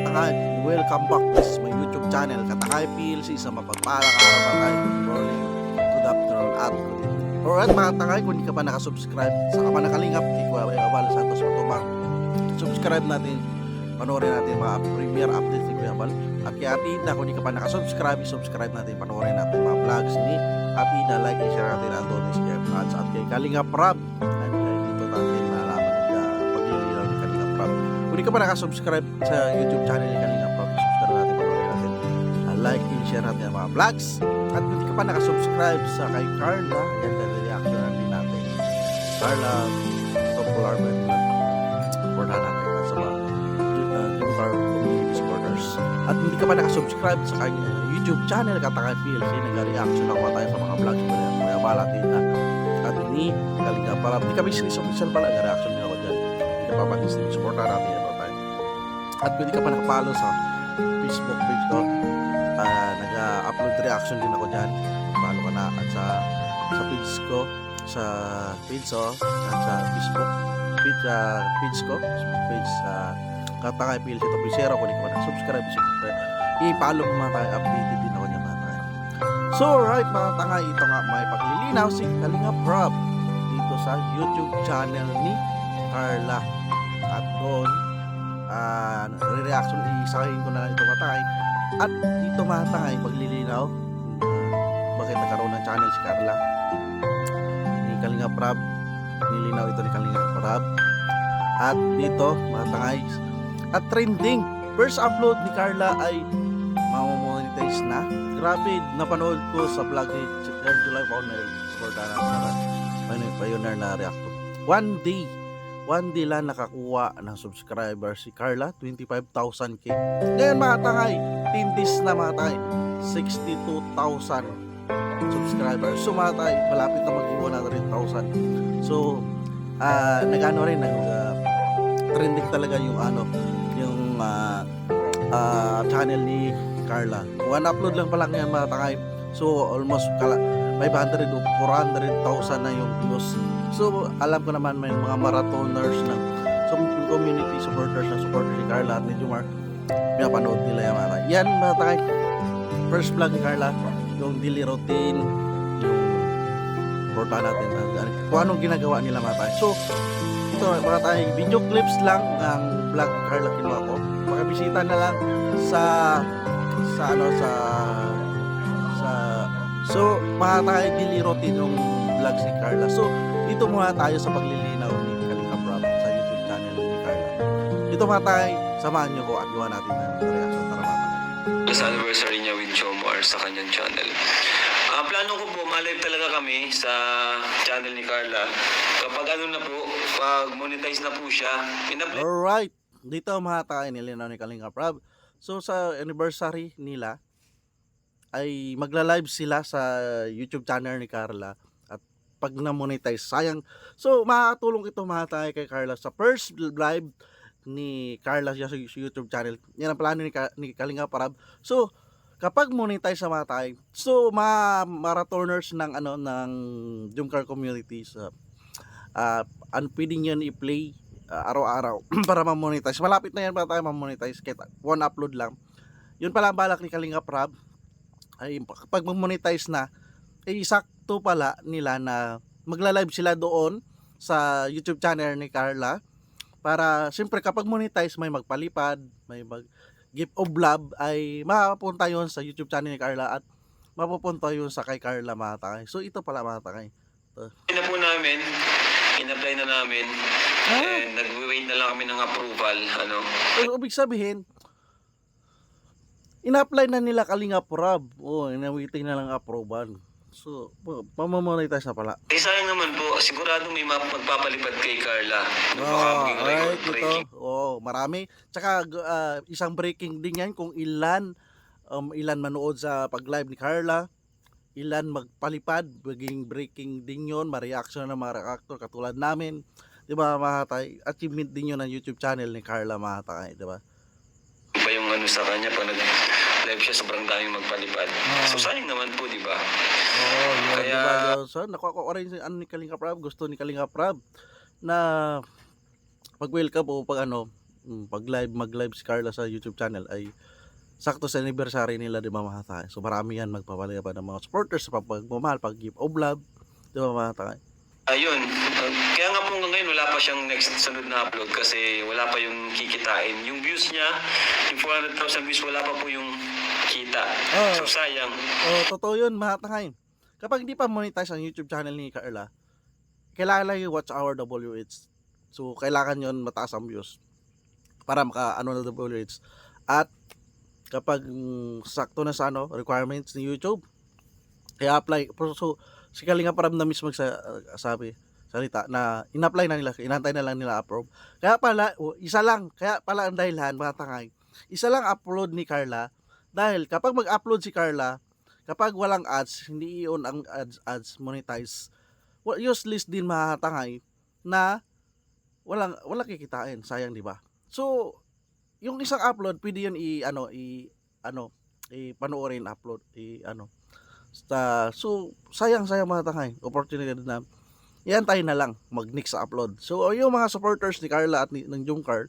tangad, welcome back to my YouTube channel Katangay PLC sa mapagpalang araw pa tayo. Good morning, good afternoon at good evening. Alright mga tangay, kung hindi ka pa nakasubscribe sa Kamanakalinga kay Kuya Abal Santos Matubang, subscribe natin, panoorin natin mga premier updates ni Kuya Abal. At kay Atida, kung hindi ka pa nakasubscribe, subscribe natin, panoorin natin mga vlogs ni Atida, like and share natin ang Tony Scare Ads. At kay Kalinga Prab, dito natin nalaman paglililaw ni Kalinga Prab. Kung hindi ka pa nakasubscribe sa YouTube channel ni Kalinga Prab, subscribe natin, panoorin natin, like and share natin ang mga vlogs. At kung hindi ka pa nakasubscribe sa kay Carla, yan reaction din natin. Carla, popular ba yung support natin at sa mga Jumcar community supporters. At hindi ka pa nakasubscribe sa kanya YouTube channel Katangay PLC, nag-reaction ako tayo sa mga vlogs ko rin. Kuya Balatin na at ni Kalinga Prab. Hindi kami official pala, nag-reaction din ako dyan. Hindi ka pa pa-disney, support natin yan tayo. At kung hindi ka pa nakapalo sa Facebook page ko, nag-upload reaction din ako dyan. Follow ka na at sa page ko, sa page at sa Facebook page ko, page Katangay PLC ito po share kung hindi ka pa na-subscribe, i-follow mo mga tayo, updated din ako niya mga tayo. So right mga tangay, ito nga may paglilinaw si Kalinga Prab dito sa YouTube channel ni Carla. At doon reaction, isahin ko na ito mga tangay. At dito mga tangay, paglilinaw bakit nagkaroon ng channel si Carla ni Kalinga Prab. Nilinaw ito ni Kalinga Prab. At dito mga tangay, at trending, first upload ni Carla ay mamamonetize na. Grabe, napanood ko sa vlog ni July Founder Pioneer na reactor. One day lang nakakuha ng subscriber si Carla, 25,000k. Ngayon mga tangay, 10 days na mga tangay, 62,000 subscribers. So mga tangay, malapit na maging 100,000. So nagano rin, trending talaga yung channel ni Carla. One upload lang pa lang yan mga tangay. So almost 500 o 400,000 na yung views. So alam ko naman may mga marathoners na community supporters na supporter ni Carla at ni Jumar, pinapanood nila yung mga tangay. Yan mga tangay, first vlog ni Carla, yung daily routine, yung porta natin kung anong ginagawa nila mga tangay. So ito mga tangay, video clips lang ang vlog ni Carla kinuha ko. Makabisita na lang so mga tayo daily routine yung vlog si Carla. So dito muna tayo sa paglilinaw ni Kalinga Prab sa YouTube channel ni Carla. Dito mga tayo, samahan nyo ko at gawa natin ng reaction para matangay. Sa anniversary niya with Jomar sa kanyang channel. Plano ko po, malive talaga kami sa channel ni Carla. Kapag pag monetize na po siya, alright, dito mga tayo nilinaw ni Kalinga Prab. So sa anniversary nila ay magla-live sila sa YouTube channel ni Carla at pag na-monetize, sayang. So makakatulong ito mga tayo kay Carla sa first live ni Carla sa YouTube channel. Yan ang plano ni Kalinga Prab. So kapag monetize sa mga tayo, so mga marathoners ng Jumcar communities, pwede nyo i-play araw-araw para ma-monetize. Malapit na yan para tayo ma-monetize kahit one upload lang. Yun pala ang balak ni Kalinga Prab, ay pag mag-monetize na, ay sakto pala nila na magla-live sila doon sa YouTube channel ni Carla para siyempre kapag monetize may magpalipad, may gift of love, ay mapupunta yun sa YouTube channel ni Carla at mapupunta yun sa kay Carla mga takay. So ito pala mga takay. In-apply na namin. And nag-wait na lang kami ng approval. So, ibig sabihin, in-apply na nila Kalinga Prab. In-waiting na lang approval. So, pamamonetize na pala. Sayang naman po, sigurado may magpapalipad kay Carla. Right, ito. Marami. Tsaka isang breaking din yan kung ilan manood sa pag-live ni Carla. Ilan magpalipad, maging breaking din yun, ma-reaction ng mga reactor katulad namin, di ba mga tay? Achievement din yun ng YouTube channel ni Carla mga tay, di ba? Iba yung sa kanya, pag nag-live siya, sobrang daming magpalipad. So sayang naman po, di ba? Kaya, diba? So, nakuha ko rin ni Kalinga Prab, gusto ni Kalinga Prab na pag-welcome o pag mag-live si Carla sa YouTube channel ay sakto sa anniversary nila, di ba mga takay? So marami yan magpapalaya pa ng mga supporters sa pagmamahal, pag-give of love, di ba mga takay? Ayun, kaya nga po ngayon wala pa siyang next sunod na upload kasi wala pa yung kikitain. Yung views niya, yung 400,000 views, wala pa po yung kita. So sayang. Totoo yun mga takay. Kapag hindi pa monetize ang YouTube channel ni Carla, kailangan lang yung watch hour WH. So kailangan yun mataas ang views para maka-ano na WH. At kapag sakto na sa requirements ni YouTube, kaya apply. So si Kalinga Prab na mismo sabi salita na in-apply na nila, inantay na lang nila approve. Kaya pala isa lang, kaya pala ang dahilan mga tangay, isa lang upload ni Carla dahil kapag mag-upload si Carla, kapag walang ads, hindi i-on ang ads monetize, useless din mga tangay na walang kikitain, sayang di ba? So yung isang upload pwede yun panoorin, upload so sayang mga tangay, opportunity na yan tayo na lang mag-next sa upload. So yung mga supporters ni Carla at ng Jungcar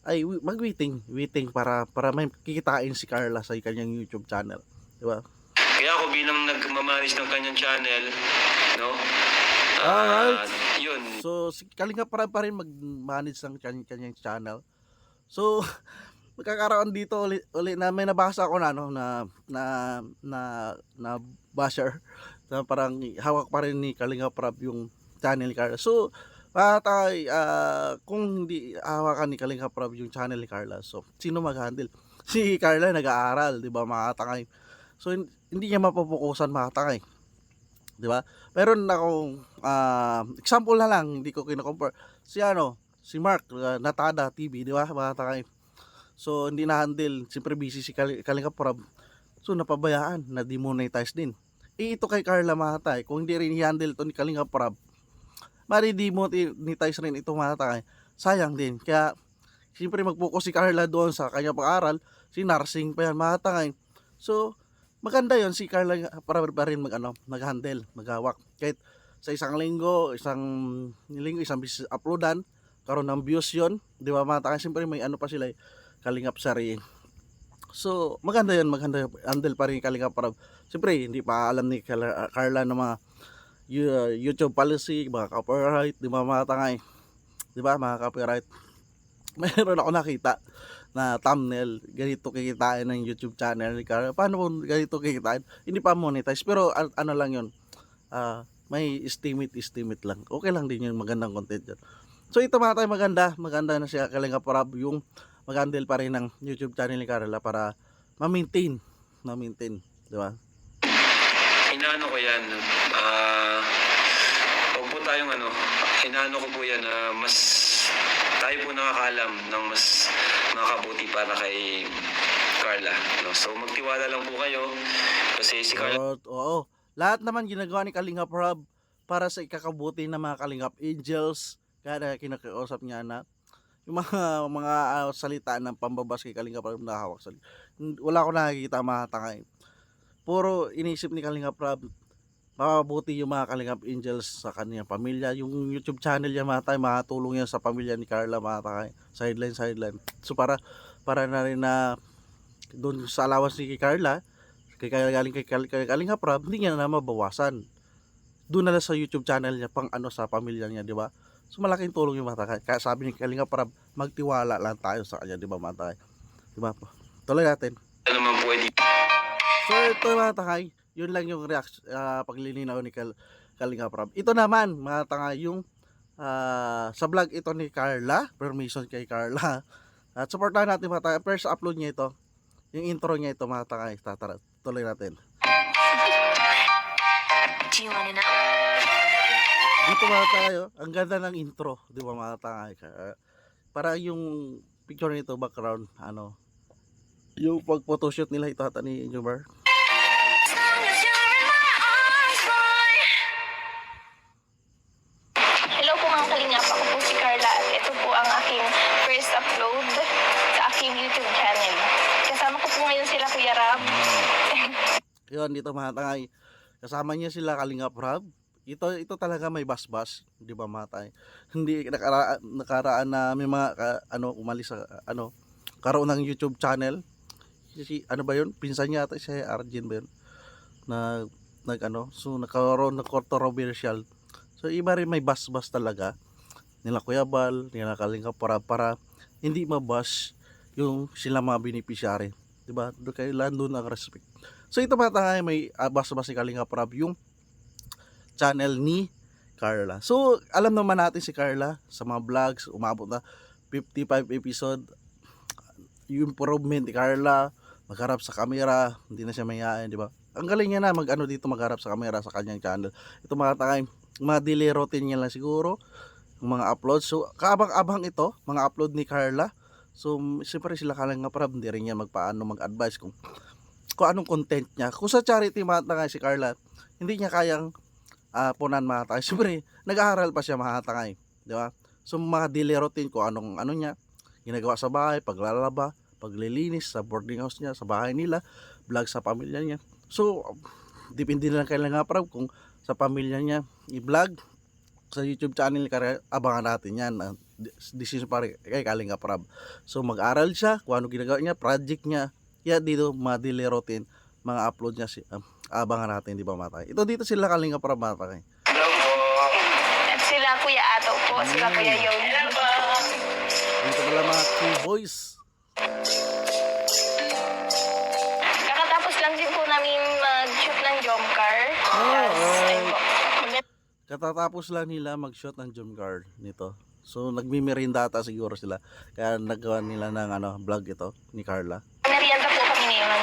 ay waiting para may kikitain si Carla sa kanyang YouTube channel, di ba? Kaya ako bilang nagmamanage ng kanyang channel, no? Alright. Yun. So si Kalinga pa rin mag-manage ng kanyang channel. So magkakaroon dito uli na may nabasa ako na basher na parang hawak pa rin ni Kalinga Prab yung channel ni Carla. So kung hindi hawakan ni Kalinga Prab yung channel ni Carla, so sino mag-handle? Si Carla nag-aaral, di ba mga takay? So hindi niya mapupukusan mga takay, di ba? Meron akong example na lang, hindi ko kino-compare. Si Mark Natada TV, di ba mga takay? So hindi na-handle, siyempre busy si Kalinga Prab. So napabayaan, na demonetize din. Ito kay Carla Mahatay, kung hindi rin i-handle to ni Kalinga Prab, mari-demonetize rin ito Mahatay. Sayang din. Kaya siyempre mag-focus si Carla doon sa kanyang pag-aaral, si nursing pa yan Mahatay. So maganda yon si Carla para rin mag-handle, maghawak. Kahit sa isang linggo, isang business uploadan, karon ng views yon, di ba Mahatay? Siyempre may pa sila Kalingap Sari. So maganda yun, handle pa rin Kalinga Prab. Siyempre hindi pa alam ni Carla ng mga YouTube policy, mga copyright, di ba mga tangay, di ba mga copyright? Mayroon ako nakita na thumbnail, ganito kikitain ng YouTube channel ni Carla. Paano po ganito kikitain? Hindi pa monetize, pero lang yun, may estimate lang. Okay lang din yun, magandang content yun. So ito mga tayo, maganda na siya Kalinga Prab yung mag-handle pa rin ng YouTube channel ni Carla para ma-maintain, di ba? Inaano ko yan, huwag po tayong inaano ko po yan na mas tayo po nakakalam ng mas makabuti para kay Carla, no? So magtiwala lang po kayo kasi si Carla Oo. Lahat naman ginagawa ni Kalinga Prab para sa ikakabuti ng mga Kalingap Angels, kaya kinakausap niya na yung mga salita ng pambabas kay Kalinga Prab na hawak sa wala ko nakikita mga tangay. Puro inisip ni Kalinga Prab mapabuti yung mga Kalingap Angels sa kanyang pamilya. Yung YouTube channel niya mga tangay, makatulong yan sa pamilya ni Carla mga tangay. Sideline. So para na rin na doon sa allowance ni Carla, kay Kalinga Prab, hindi niya na mabawasan. Doon na lang sa YouTube channel niya pang sa pamilya niya, di ba? So malaking tulong yung mga takay. Kaya sabi ni Kalinga Prab, magtiwala lang tayo sa kanya, di ba mga takay? Di ba po? Tuloy natin. naman pwede. So ito mga takay, yun lang yung reaction, paglilinaw ni Kalinga Prab. Ito naman mga takay, yung sa vlog ito ni Carla, permission kay Carla. At supportahan natin mga takay. First upload niya ito, yung intro niya ito mga takay. Tuloy natin. Do you wanna know? Dito mga tayo, ang ganda ng intro, di ba mga tangay? Para yung picture nito, background, yung pag photoshoot nila ito ata ni Jumar. Hello po mga kalingap, ako po si Carla at ito po ang aking first upload sa aking YouTube channel. Kasama ko po ngayon sila Kuya Rab. Yun, dito mga tangay, kasama niya sila Kalinga Prab. ito talaga may basbas, 'di ba matay? Hindi nakaraan na may mga umalis sa karoon ng YouTube channel. Si ano ba 'yun? Pinsan niya ata si Arjen ba 'yun? Na so nagkaroon ng controversial. So iba rin may basbas talaga nila Kuya Bal, nila Kalinga para hindi mabash yung sila mga beneficiary, 'di ba? Doon kailan doon ang respect. So ito matay may basbas si Kalinga Prab yung channel ni Carla. So, alam naman natin si Carla sa mga vlogs, umabot na 55 episode. Yung improvement ni Carla, magharap sa camera, hindi na siya mayayain, di ba? Ang galing niya na dito magharap sa camera sa kanyang channel. Ito mga takay, mga daily routine niya lang siguro, yung mga upload. So, kaabang-abang ito, mga upload ni Carla. So, siyempre sila Kalinga Prab, hindi rin niya mag-advise kung anong content niya. Kung sa charity mga takay si Carla, hindi niya kayang punan mga takay. Siyempre, nag-aaral pa siya mga takay, di ba? So mga daily routine ko anong niya ginagawa sa bahay, paglalaba, paglilinis sa boarding house niya, sa bahay nila, vlog sa pamilya niya. So depende na lang kailangan Prab kung sa pamilya niya i-vlog sa YouTube channel kaya abangan natin yan. Decision pa rin kay Kalinga Prab. So mag-aral siya kung ano ginagawa niya, project niya. Yan dito mga daily routine, mga upload niya abangan natin, di ba matay? Ito dito sila Kalinga Prab matay. Hello po. At sila Kuya Ato po, sila Kuya Yogi. Dito pala mga key boys. Kakatapos lang din po namin mag-shoot ng Jomcar. Ayun po. Katatapos lang nila mag-shot ng jump guard nito. So nagmimerinda ata siguro sila. Kaya nagawa nila ng vlog ito ni Carla. Merienda po kami ngayon.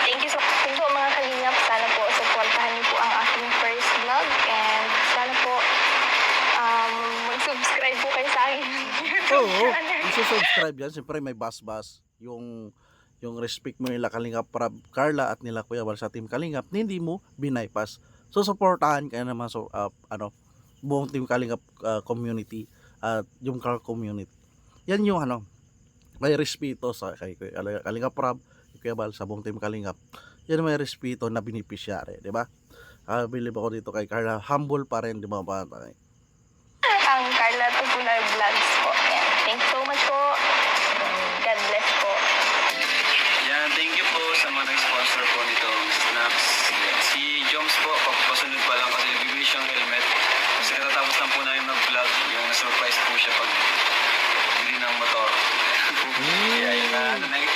Thank you so much po mga kalingap. Sana po supportahan niyo po ang aking first vlog. And sana po mag-subscribe po kayo sa akin. Oo, isusubscribe yan. Siyempre may bas-bas. Yung respect mo nila Kalinga Prab, Carla at nila Kuya Bal sa Team Kalingap, hindi mo binaypas. So supportahan kaya naman buong Team Kalingap community at yung car community. Yan yung may respeto sa kay Kalinga Prab, Kuya Bal sa buong Team Kalingap. Yan may respeto na beneficiary, di ba? Believe ako dito kay Carla, humble pa rin, di ba? Ang Carla Tupular Vlogs po. Yan. Thank you so much po. God bless po. Yan, thank you po sa mga nag-sponsor po nitong snacks. Yan. Si Joms po, papasunod pa lang kasi bibili siyang helmet. Kasi katatapos lang po namin mag-vlog, yung surprise po siya pag bili ng motor. Kaya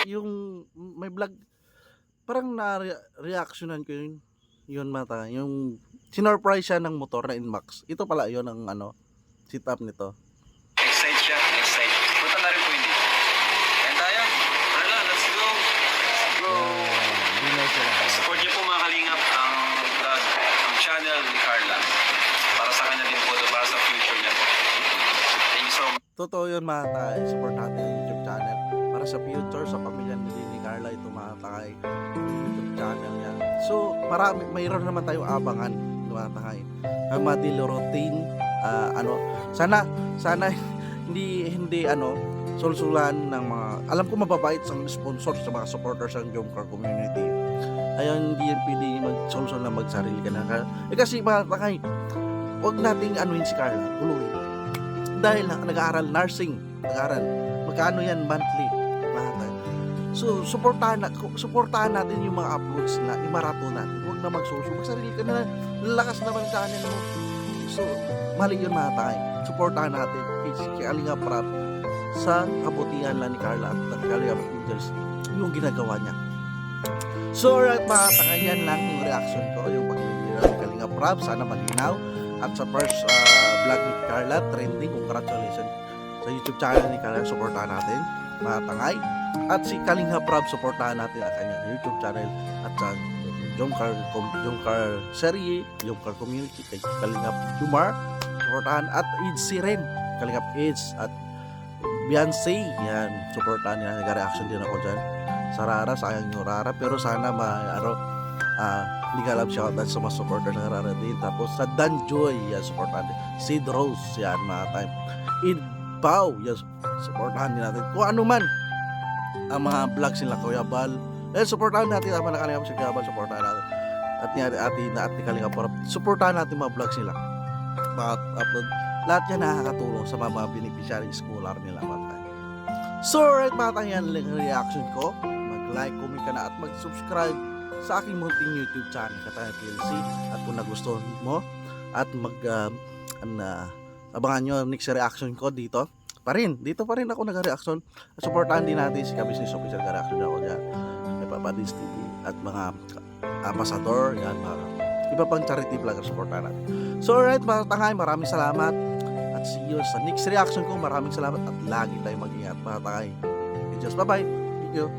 Yung may vlog, parang na-reactionan ko yun mata, yung sinurprise siya ng motor na Inmax. Ito pala yun ang sit up nito. Excite siya, excite. Punta na rin po hindi. Kaya tayo, wala, let's go. Let's go. Support niyo po mga kalingap ang vlog, ang channel ni Carla. Para sa kanya din po ito, para sa future niya po. Thank you so much. Totoo yun mga tay, support natin ang YouTube channel para sa future, sa pamilya ni Carla, ito mga tay, YouTube channel niya. So mayroon naman tayong abangan mga tay, ang mga daily routine, sana hindi sulsulan ng mga, alam ko mababait sa sponsor sa mga supporters ng Jomcar community. Ayun, hindi yan pwede magsulsul na magsarili ka na. Kasi mga tay, huwag nating si Carla, guluhin. Dahil nag-aaral nursing, magkano yan monthly, mahal. So suportahan natin yung mga uploads na imarato natin. Huwag na magsarili ka na, lalakas naman ang channel mo. So mali yun mga tay, suportahan natin kay Kalinga Prab sa kabutihan lang ni Carla at Kalinga Angels yung ginagawa niya. So alright mga tay, yan lang yung reaction ko, yung paglilira ni Kalinga Prab, sana malinaw. At sa first vlog ni Carla, trending, congratulations sa YouTube channel ni Carla, supportahan natin mga tangay. At si Kalinga Prab, supportahan natin ang kanyang YouTube channel at sa Jomcar serie, Jomcar community, kay Kalinga Humor, supportahan. At Idsi rin, Kalinga Ids at Beyonce, yan, supportahan nila. Nag-reaction din ako dyan sa Rara, sayang yung Rara, pero sana legal up shoutout sa mga supporter ng Rara din. Tapos sa Danjoy, yan, supportahan din. Sid Rose, yan, mga time. Idbaw, yan, supportahan din natin. Kung ano man ang mga vlogs nila Kuya Bal, supportahan natin ang mga nakalingap si Kuya Bal, supportahan natin. at ni Ate na at ni Kalinga Prab. Supportahan natin mga vlogs nila. Mga upload. Lahat yan nakakatulong sa mga beneficiary scholar nila mga tayo. So alright mga tayo, yan lang ang reaction ko. Mag-like, comment ka na at mag-subscribe sa aking munting YouTube channel Kataya PLC. At kung nagustuhan mo at abangan nyo ang next reaction ko dito pa rin ako nag-reaction. Supportahan din natin si Ka-Business Officer, nag-reaction ako dyan, may Papadins TV at mga ambassador, yan, mga iba pang charity vlogger, supportahan natin. So alright mga tangay, maraming salamat at see you sa next reaction ko. Maraming salamat at lagi tayong mag-ingat mga tangay. Just bye bye, thank you.